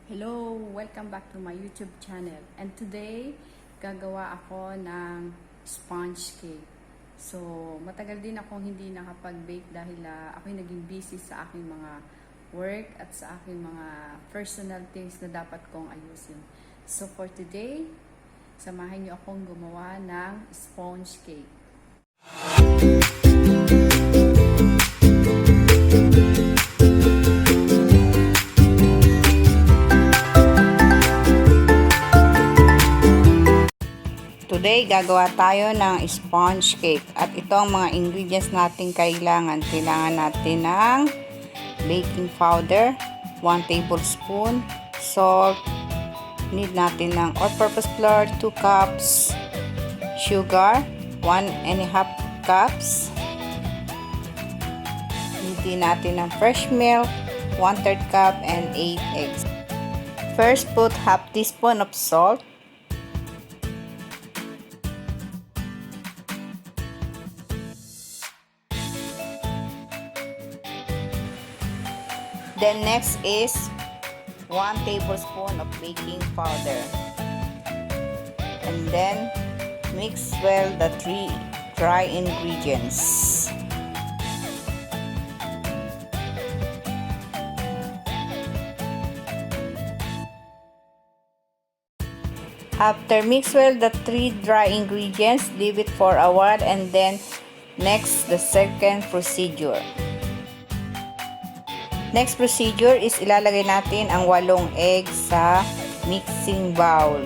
Hello! Welcome back to my YouTube channel. And today, gagawa ako ng sponge cake. So, matagal din akong hindi nakapag-bake dahil ako'y naging busy sa aking mga work at sa aking mga personal things na dapat kong ayusin. So, for today, samahan niyo akong gumawa ng sponge cake. Today, gagawa tayo ng sponge cake. At ito ang mga ingredients natin kailangan. Kailangan natin ng baking powder, 1 tablespoon, salt, need natin ng all-purpose flour, 2 cups, sugar, 1½ cups, need din natin ng fresh milk, 1/3 cup, and 8 eggs. First, put half teaspoon of salt. Then next is 1 tablespoon of baking powder. And then mix well the 3 dry ingredients. After mix well the 3 dry ingredients, leave it for a while, and then next the second procedure. Next procedure is ilalagay natin ang 8 eggs sa mixing bowl.